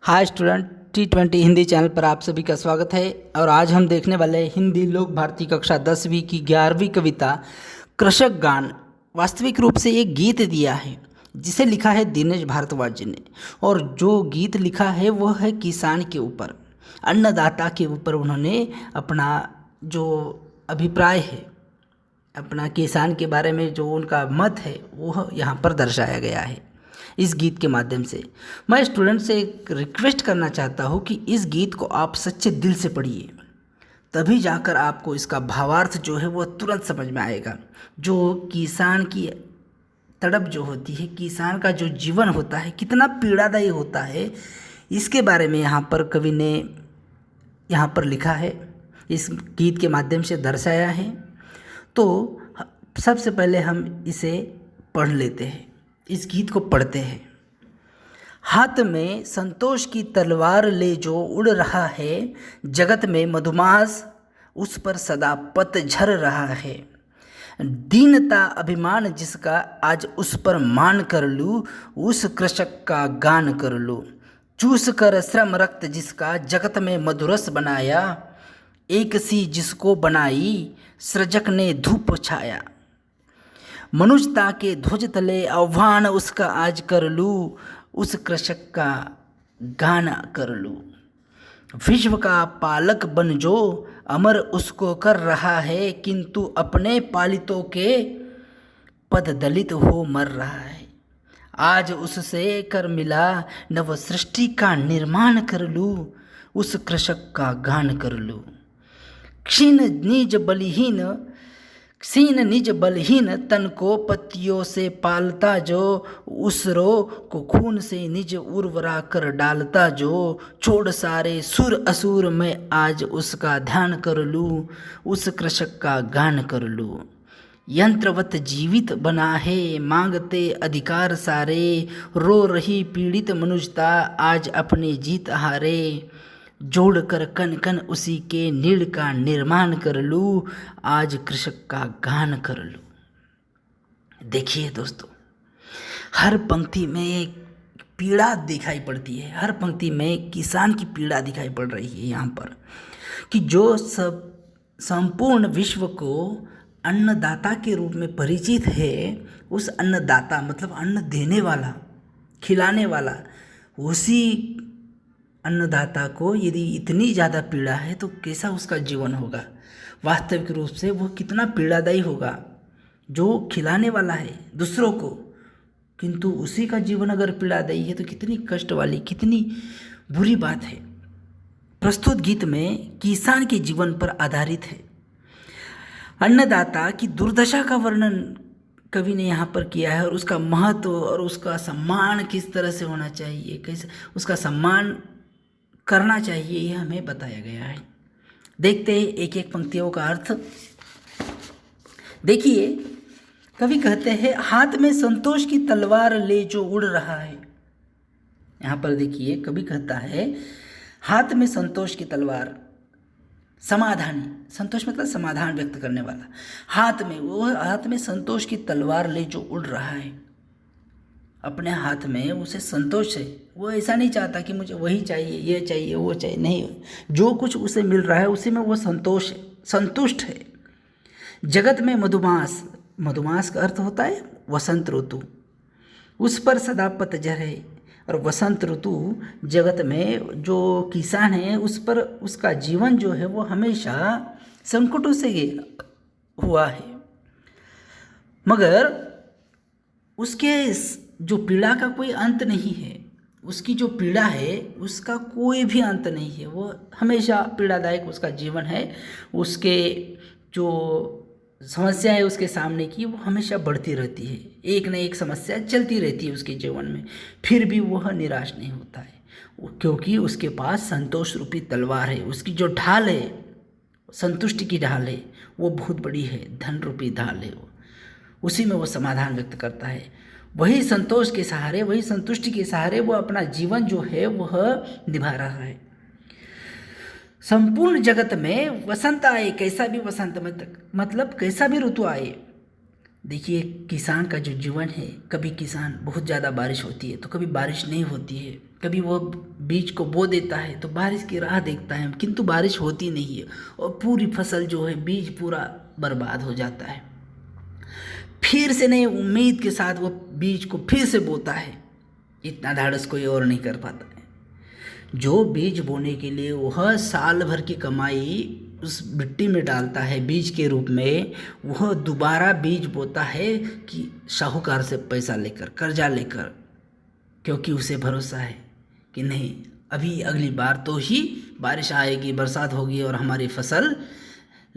Hi student, T20 Hindi channel पर आप सभी का स्वागत है। और आज हम देखने वाले हैं हिंदी लोक भारती कक्षा 10वीं की 11वीं कविता कृषक गान। वास्तविक रूप से एक गीत दिया है जिसे लिखा है दिनेश भारद्वाज जी ने, और जो गीत लिखा है वह है किसान के ऊपर, अन्नदाता के ऊपर। उन्होंने अपना जो अभिप्राय है, अपना किसान के बारे में जो उनका मत है, वह यहाँ पर दर्शाया गया है इस गीत के माध्यम से। मैं स्टूडेंट से एक रिक्वेस्ट करना चाहता हूँ कि इस गीत को आप सच्चे दिल से पढ़िए, तभी जाकर आपको इसका भावार्थ जो है वो तुरंत समझ में आएगा। जो किसान की तड़प जो होती है, किसान का जो जीवन होता है, कितना पीड़ादायी होता है, इसके बारे में यहाँ पर कवि ने यहाँ पर लिखा है, इस गीत के माध्यम से दर्शाया है। तो सबसे पहले हम इसे पढ़ लेते हैं, इस गीत को पढ़ते हैं। हाथ में संतोष की तलवार ले जो उड़ रहा है, जगत में मधुमास उस पर सदा पतझर रहा है। दीनता अभिमान जिसका आज उस पर मान कर लूँ, उस कृषक का गान कर लूँ। चूस कर श्रम रक्त जिसका जगत में मधुरस बनाया, एक सी जिसको बनाई सृजक ने धूप छाया। मनुष्यता के ध्वज तले आह्वान उसका आज कर लूँ, उस कृषक का गाना कर लूँ। विश्व का पालक बन जो अमर उसको कर रहा है, किंतु अपने पालितों के पद दलित हो मर रहा है। आज उससे कर मिला नव सृष्टि का निर्माण कर लूँ, उस कृषक का गान कर लूँ। क्षीण निज बलहीन तन को पत्तियों से पालता जो, उसरो को खून से निज उर्वरा कर डालता जो। छोड़ सारे सुर असुर में आज उसका ध्यान कर लूँ, उस कृषक का गान कर लूँ। यंत्रवत जीवित बना है मांगते अधिकार सारे, रो रही पीड़ित मनुष्यता आज अपनी जीत हारे। जोड़कर कन कन उसी के नीड़ का निर्माण कर लूँ, आज कृषक का गान कर लूँ। देखिए दोस्तों, हर पंक्ति में एक पीड़ा दिखाई पड़ती है, हर पंक्ति में किसान की पीड़ा दिखाई पड़ रही है यहाँ पर, कि जो सब संपूर्ण विश्व को अन्नदाता के रूप में परिचित है, उस अन्नदाता मतलब अन्न देने वाला, खिलाने वाला, उसी अन्नदाता को यदि इतनी ज़्यादा पीड़ा है तो कैसा उसका जीवन होगा। वास्तविक रूप से वो कितना पीड़ादायी होगा, जो खिलाने वाला है दूसरों को, किंतु उसी का जीवन अगर पीड़ादायी है तो कितनी कष्ट वाली, कितनी बुरी बात है। प्रस्तुत गीत में किसान के जीवन पर आधारित है। अन्नदाता की दुर्दशा का वर्णन कवि ने यहाँ पर किया है, और उसका महत्व और उसका सम्मान किस तरह से होना चाहिए, कैसे उसका सम्मान करना चाहिए, यह हमें बताया गया है। देखते हैं एक एक पंक्तियों का अर्थ। देखिए, कवि कहते हैं, हाथ में संतोष की तलवार ले जो उड़ रहा है। यहाँ पर देखिए, कवि कहता है हाथ में संतोष की तलवार, समाधानी, संतोष मतलब समाधान व्यक्त करने वाला। हाथ में, वो हाथ में संतोष की तलवार ले जो उड़ रहा है, अपने हाथ में उसे संतोष है। वो ऐसा नहीं चाहता कि मुझे वही चाहिए, ये चाहिए, वो चाहिए, नहीं, जो कुछ उसे मिल रहा है उसी में वो संतोष है, संतुष्ट है। जगत में मधुमास, मधुमास का अर्थ होता है वसंत ऋतु, उस पर सदा पतझर है। और वसंत ऋतु जगत में जो किसान है उस पर उसका जीवन जो है वो हमेशा संकटों से हुआ है, मगर उसके जो पीड़ा का कोई अंत नहीं है। उसकी जो पीड़ा है उसका कोई भी अंत नहीं है, वो हमेशा पीड़ादायक उसका जीवन है। उसके जो समस्या है उसके सामने की, वो हमेशा बढ़ती रहती है, एक न एक समस्या चलती रहती है उसके जीवन में, फिर भी वह निराश नहीं होता है, क्योंकि उसके पास संतोष रूपी तलवार है। उसकी जो ढाल है, संतुष्टि की ढाल है, वो बहुत बड़ी है, धन रूपी ढाल है, वो उसी में वो समाधान व्यक्त करता है। वही संतोष के सहारे, वही संतुष्टि के सहारे वो अपना जीवन जो है वह निभा रहा है। संपूर्ण जगत में वसंत आए, कैसा भी वसंत मतलब कैसा भी ऋतु आए। देखिए, किसान का जो जीवन है, कभी किसान बहुत ज़्यादा बारिश होती है तो कभी बारिश नहीं होती है, कभी वो बीज को बो देता है तो बारिश की राह देखता है, किंतु बारिश होती नहीं है और पूरी फसल जो है, बीज पूरा बर्बाद हो जाता है। फिर से नई उम्मीद के साथ वो बीज को फिर से बोता है। इतना धाड़स कोई और नहीं कर पाता है। जो बीज बोने के लिए वह साल भर की कमाई उस मिट्टी में डालता है बीज के रूप में, वह दोबारा बीज बोता है कि साहूकार से पैसा लेकर, कर्जा लेकर, क्योंकि उसे भरोसा है कि नहीं, अभी अगली बार तो ही बारिश आएगी, बरसात होगी और हमारी फसल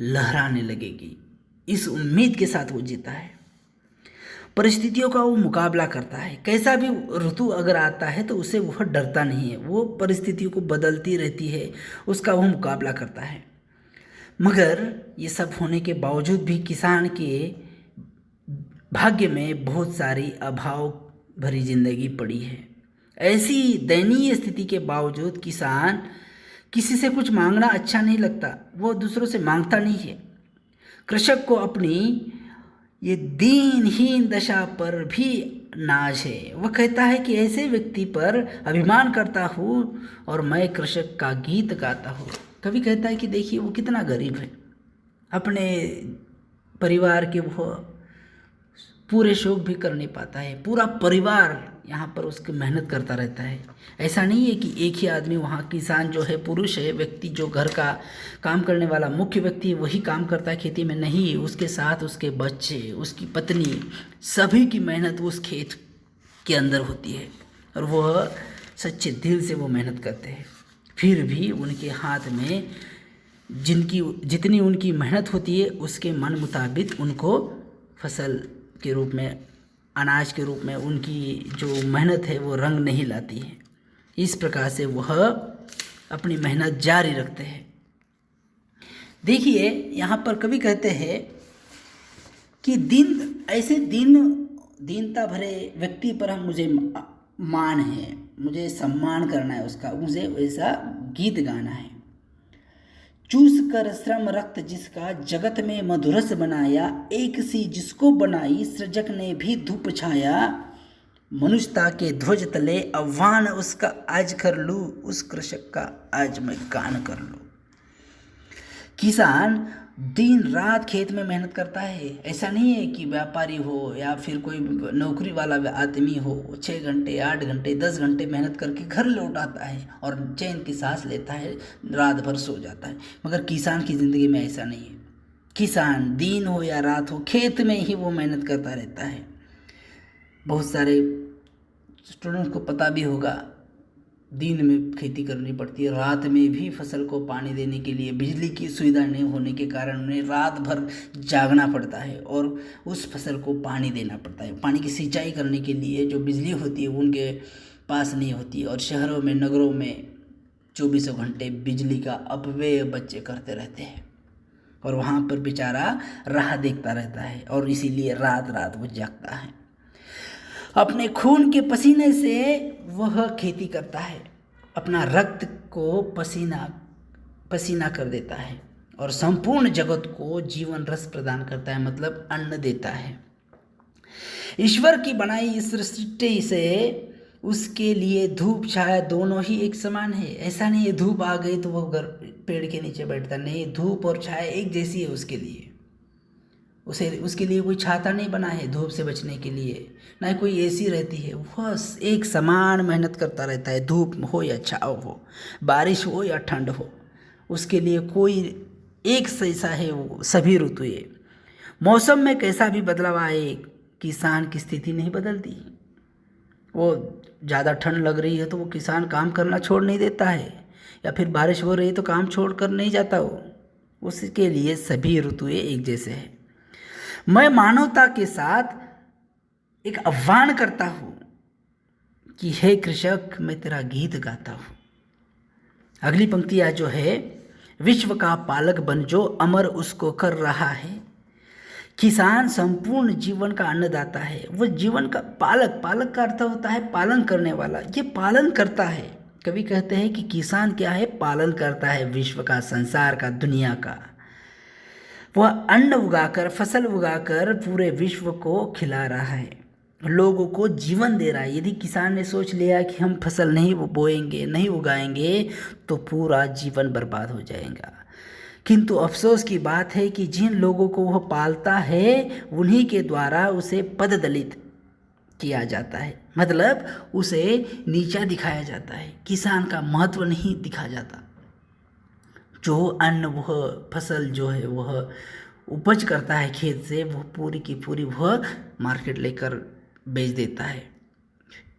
लहराने लगेगी। इस उम्मीद के साथ वो जीता है। परिस्थितियों का वो मुकाबला करता है। कैसा भी ऋतु अगर आता है तो उसे वह डरता नहीं है। वो परिस्थितियों को बदलती रहती है, उसका वह मुकाबला करता है। मगर ये सब होने के बावजूद भी किसान के भाग्य में बहुत सारी अभाव भरी जिंदगी पड़ी है। ऐसी दयनीय स्थिति के बावजूद किसान किसी से कुछ मांगना अच्छा नहीं लगता, वो दूसरों से मांगता नहीं है। कृषक को अपनी ये दीनहीन दशा पर भी नाज है। वह कहता है कि ऐसे व्यक्ति पर अभिमान करता हूँ और मैं कृषक का गीत गाता हूँ। कभी कहता है कि देखिए वो कितना गरीब है, अपने परिवार के वो पूरे शौक भी कर नहीं पाता है, पूरा परिवार यहाँ पर उसकी मेहनत करता रहता है। ऐसा नहीं है कि एक ही आदमी वहाँ किसान जो है, पुरुष है, व्यक्ति जो घर का काम करने वाला मुख्य व्यक्ति है, वही काम करता है खेती में। नहीं, उसके साथ उसके बच्चे, उसकी पत्नी, सभी की मेहनत उस खेत के अंदर होती है और वह सच्चे दिल से वो मेहनत करते हैं। फिर भी उनके हाथ में जितनी उनकी मेहनत होती है उसके मन मुताबिक उनको फसल के रूप में, अनाज के रूप में उनकी जो मेहनत है वो रंग नहीं लाती है। इस प्रकार से वह अपनी मेहनत जारी रखते हैं। देखिए यहाँ पर कवि कहते हैं कि दीनता भरे व्यक्ति पर मुझे मान है, मुझे सम्मान करना है उसका, मुझे वैसा गीत गाना है। चूस कर श्रम रक्त जिसका जगत में मधुरस बनाया, एक सी जिसको बनाई सृजक ने भी धूप छाया। मनुष्यता के ध्वज तले आह्वान उसका आज कर लूँ, उस कृषक का आज मैं गान कर लूँ। किसान दिन रात खेत में मेहनत करता है। ऐसा नहीं है कि व्यापारी हो या फिर कोई नौकरी वाला आदमी हो, 6 घंटे 8 घंटे 10 घंटे मेहनत करके घर लौट आता है और चैन की सांस लेता है, रात भर सो जाता है। मगर किसान की ज़िंदगी में ऐसा नहीं है। किसान दिन हो या रात हो खेत में ही वो मेहनत करता रहता है। बहुत सारे स्टूडेंट्स को पता भी होगा, दिन में खेती करनी पड़ती है, रात में भी फसल को पानी देने के लिए बिजली की सुविधा नहीं होने के कारण उन्हें रात भर जागना पड़ता है और उस फसल को पानी देना पड़ता है। पानी की सिंचाई करने के लिए जो बिजली होती है उनके पास नहीं होती और शहरों में, नगरों में 24 घंटे बिजली का अपव्यय बच्चे करते रहते हैं और वहाँ पर बेचारा राह देखता रहता है और इसीलिए रात रात वो जागता है। अपने खून के पसीने से वह खेती करता है, अपना रक्त को पसीना कर देता है और संपूर्ण जगत को जीवन रस प्रदान करता है, मतलब अन्न देता है। ईश्वर की बनाई इस सृष्टि से उसके लिए धूप छाया दोनों ही एक समान है। ऐसा नहीं है धूप आ गई तो वो पेड़ के नीचे बैठता, नहीं, धूप और छाया एक जैसी है उसके लिए। उसके लिए कोई छाता नहीं बना है धूप से बचने के लिए, ना कोई एसी रहती है। वह एक समान मेहनत करता रहता है, धूप हो या छाँव हो, बारिश हो या ठंड हो, उसके लिए कोई एक जैसा है वो सभी ऋतुएं। मौसम में कैसा भी बदलाव आए किसान की स्थिति नहीं बदलती। वो ज़्यादा ठंड लग रही है तो वो किसान काम करना छोड़ नहीं देता है, या फिर बारिश हो रही है तो काम छोड़ कर नहीं जाता वो, उसके लिए सभी ऋतुएं एक जैसे हैं। मैं मानवता के साथ एक आह्वान करता हूँ कि हे कृषक, मैं तेरा गीत गाता हूँ। अगली पंक्तियाँ जो है, विश्व का पालक बन जो अमर उसको कर रहा है। किसान संपूर्ण जीवन का अन्नदाता है। वो जीवन का पालक का अर्थ होता है पालन करने वाला। ये पालन करता है। कभी कहते हैं कि किसान क्या है, पालन करता है विश्व का, संसार का, दुनिया का। वह अन्न उगाकर, फसल उगाकर पूरे विश्व को खिला रहा है लोगों को जीवन दे रहा है। यदि किसान ने सोच लिया कि हम फसल नहीं बोएंगे, नहीं उगाएंगे, तो पूरा जीवन बर्बाद हो जाएगा। किंतु अफसोस की बात है कि जिन लोगों को वह पालता है उन्हीं के द्वारा उसे पददलित किया जाता है, मतलब उसे नीचा दिखाया जाता है। किसान का महत्व नहीं दिखा जाता। जो अन्न वह फसल जो है वह उपज करता है खेत से, वह पूरी की पूरी वह मार्केट लेकर बेच देता है,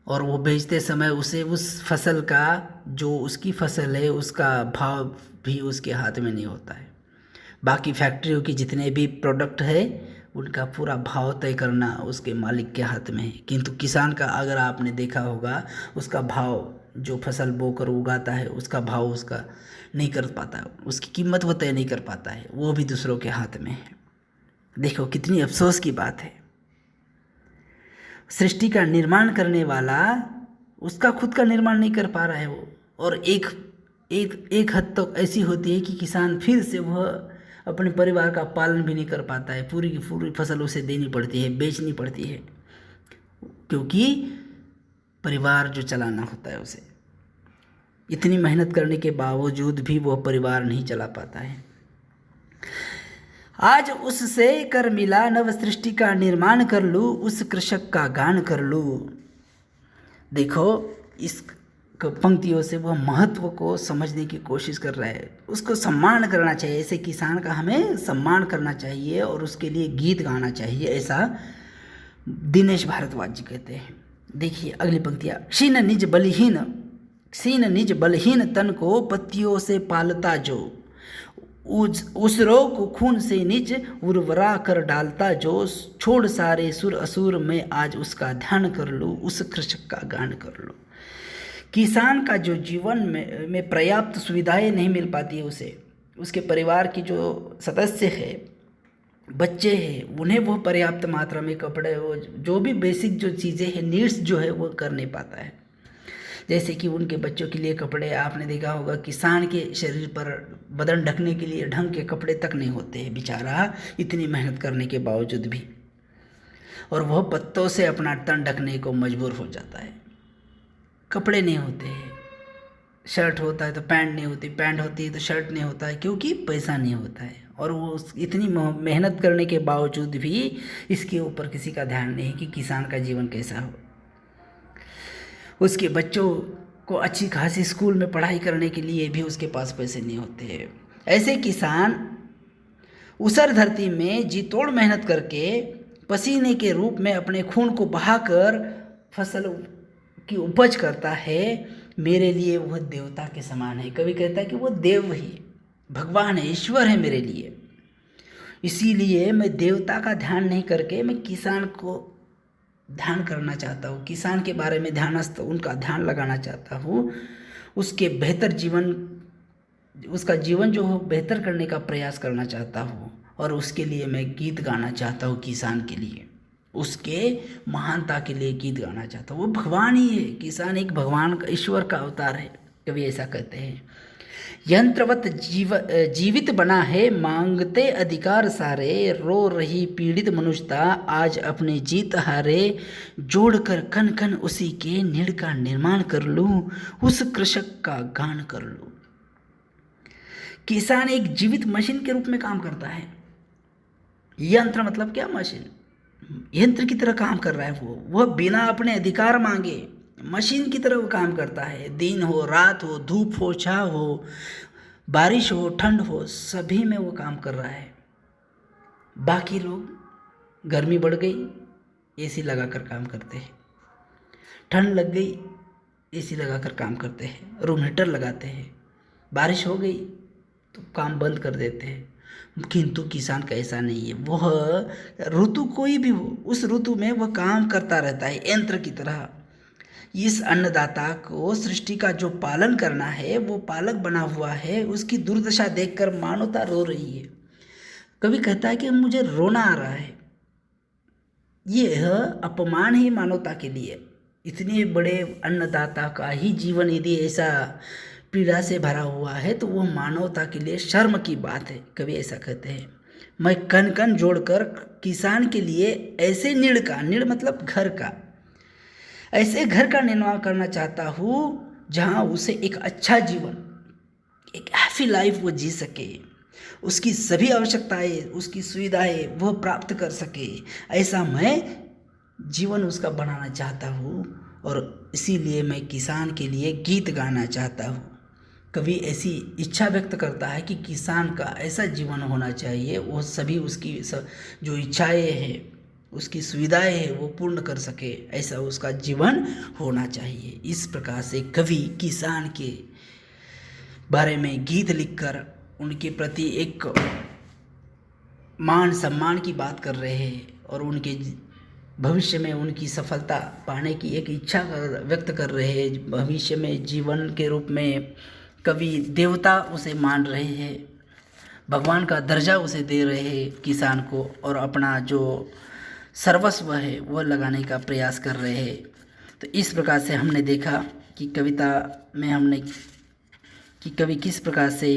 और वो बेचते समय उसे उस फसल का, जो उसकी फसल है, उसका भाव भी उसके हाथ में नहीं होता है। बाकी फैक्ट्रियों की जितने भी प्रोडक्ट है उनका पूरा भाव तय करना उसके मालिक के हाथ में है। किंतु किसान का अगर आपने देखा होगा, उसका भाव, जो फसल बोकर उगाता है उसका भाव उसका नहीं कर पाता, उसकी कीमत वो तय नहीं कर पाता है, वो भी दूसरों के हाथ में है। देखो कितनी अफसोस की बात है। सृष्टि का निर्माण करने वाला उसका खुद का निर्माण नहीं कर पा रहा है वो, और एक हद तक ऐसी होती है कि किसान फिर से वह अपने परिवार का पालन भी नहीं कर पाता है। पूरी की पूरी फसल उसे देनी पड़ती है, बेचनी पड़ती है, क्योंकि परिवार जो चलाना होता है उसे। इतनी मेहनत करने के बावजूद भी वह परिवार नहीं चला पाता है। आज उससे कर मिला, नव सृष्टि का निर्माण कर लूँ, उस कृषक का गान कर लूँ। देखो इस पंक्तियों से वह महत्व को समझने की कोशिश कर रहा है। उसको सम्मान करना चाहिए, ऐसे किसान का हमें सम्मान करना चाहिए और उसके लिए गीत गाना चाहिए, ऐसा दिनेश भारद्वाज जी कहते हैं। देखिए अगली पंक्तियाँ। क्षीण निज बलहीन तन को पत्तियों से पालता जो, उसरों को खून से निज उर्वरा कर डालता जो, छोड़ सारे सुर असुर में आज उसका ध्यान कर लूँ, उस कृषक का गान कर लूँ। किसान का जो जीवन में पर्याप्त सुविधाएं नहीं मिल पाती है उसे, उसके परिवार की जो सदस्य है, बच्चे हैं, उन्हें वो पर्याप्त मात्रा में कपड़े, वो जो भी बेसिक जो चीज़ें हैं, नीड्स जो है वो कर नहीं पाता है। जैसे कि उनके बच्चों के लिए कपड़े, आपने देखा होगा किसान के शरीर पर बदन ढकने के लिए ढंग के कपड़े तक नहीं होते हैं बेचारा, इतनी मेहनत करने के बावजूद भी, और वह पत्तों से अपना तन ढकने को मजबूर हो जाता है। कपड़े नहीं होते हैं, शर्ट होता है तो पैंट नहीं होती, पैंट होती है तो शर्ट नहीं होता है, क्योंकि पैसा नहीं होता है। और वो इतनी मेहनत करने के बावजूद भी इसके ऊपर किसी का ध्यान नहीं है कि किसान का जीवन कैसा हो। उसके बच्चों को अच्छी खासी स्कूल में पढ़ाई करने के लिए भी उसके पास पैसे नहीं होते हैं। ऐसे किसान ऊसर धरती में जी तोड़ मेहनत करके पसीने के रूप में अपने खून को बहाकर फसल की उपज करता है। मेरे लिए वह देवता के समान है। कवि कहता है कि वो देव ही भगवान है, ईश्वर है मेरे लिए। इसीलिए मैं देवता का ध्यान नहीं करके मैं किसान को ध्यान करना चाहता हूँ, किसान के बारे में ध्यानस्थ उनका ध्यान लगाना चाहता हूँ, उसके बेहतर जीवन, उसका जीवन जो हो बेहतर करने का प्रयास करना चाहता हूँ, और उसके लिए मैं गीत गाना चाहता हूँ। किसान के लिए, उसके महानता के लिए गीत गाना चाहता हूँ। वो भगवान ही है, किसान एक भगवान का, ईश्वर का अवतार है, कभी ऐसा कहते हैं। यंत्रवत जीवित बना है, मांगते अधिकार सारे, रो रही पीड़ित मनुष्यता आज अपने जीत हारे, जोड़कर कन कन उसी के नीड़ का निर्माण कर लूँ, उस कृषक का गान कर लूँ। किसान एक जीवित मशीन के रूप में काम करता है। यंत्र मतलब क्या? मशीन। यंत्र की तरह काम कर रहा है वह बिना अपने अधिकार मांगे मशीन की तरह वो काम करता है। दिन हो, रात हो, धूप हो, छाँव हो, बारिश हो, ठंड हो, सभी में वो काम कर रहा है। बाकी लोग गर्मी बढ़ गई एसी लगाकर काम करते हैं, ठंड लग गई एसी लगाकर काम करते हैं, रूम हीटर लगाते हैं, बारिश हो गई तो काम बंद कर देते हैं। किंतु किसान का ऐसा नहीं है। वह ऋतु कोई भी हो, उस ऋतु में वह काम करता रहता है यंत्र की तरह। इस अन्नदाता को सृष्टि का जो पालन करना है वो पालक बना हुआ है। उसकी दुर्दशा देखकर मानवता रो रही है। कभी कहता है कि मुझे रोना आ रहा है। यह अपमान ही मानवता के लिए। इतने बड़े अन्नदाता का ही जीवन यदि ऐसा पीड़ा से भरा हुआ है तो वो मानवता के लिए शर्म की बात है। कभी ऐसा कहते हैं। मैं कण कण जोड़कर किसान के लिए ऐसे नीड़ मतलब घर का, ऐसे घर का निर्माण करना चाहता हूँ जहाँ उसे एक अच्छा जीवन, एक हैप्पी लाइफ वो जी सके, उसकी सभी आवश्यकताएं, उसकी सुविधाएं वो प्राप्त कर सके। ऐसा मैं जीवन उसका बनाना चाहता हूँ और इसीलिए मैं किसान के लिए गीत गाना चाहता हूँ। कवि ऐसी इच्छा व्यक्त करता है कि किसान का ऐसा जीवन होना चाहिए, वो सभी उसकी जो इच्छाएं हैं, उसकी सुविधाएं हैं वो पूर्ण कर सके, ऐसा उसका जीवन होना चाहिए। इस प्रकार से कवि किसान के बारे में गीत लिखकर उनके प्रति एक मान सम्मान की बात कर रहे हैं और उनके भविष्य में उनकी सफलता पाने की एक इच्छा व्यक्त कर रहे हैं। भविष्य में जीवन के रूप में कवि देवता उसे मान रहे हैं, भगवान का दर्जा उसे दे रहे हैं किसान को, और अपना जो सर्वस्व है वह लगाने का प्रयास कर रहे हैं। तो इस प्रकार से हमने देखा कि कविता में हमने कि कवि किस प्रकार से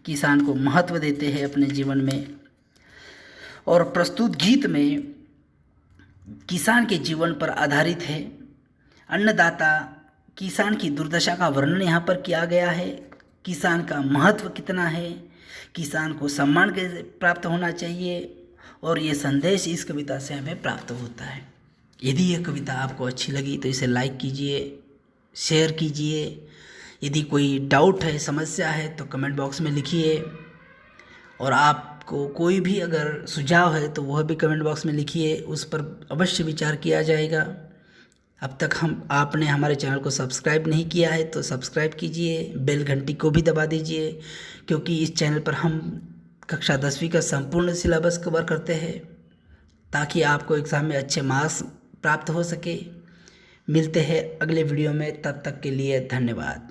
किसान को महत्व देते हैं अपने जीवन में, और प्रस्तुत गीत में किसान के जीवन पर आधारित है। अन्नदाता किसान की दुर्दशा का वर्णन यहाँ पर किया गया है। किसान का महत्व कितना है, किसान को सम्मान कैसे प्राप्त होना चाहिए, और ये संदेश इस कविता से हमें प्राप्त होता है। यदि ये कविता आपको अच्छी लगी तो इसे लाइक कीजिए, शेयर कीजिए। यदि कोई डाउट है, समस्या है तो कमेंट बॉक्स में लिखिए, और आपको कोई भी अगर सुझाव है तो वह भी कमेंट बॉक्स में लिखिए, उस पर अवश्य विचार किया जाएगा। अब तक आपने हमारे चैनल को सब्सक्राइब नहीं किया है तो सब्सक्राइब कीजिए, बेल घंटी को भी दबा दीजिए, क्योंकि इस चैनल पर हम कक्षा 10वीं का संपूर्ण सिलेबस कवर करते हैं ताकि आपको एग्ज़ाम में अच्छे मार्क्स प्राप्त हो सके। मिलते हैं अगले वीडियो में, तब तक के लिए धन्यवाद।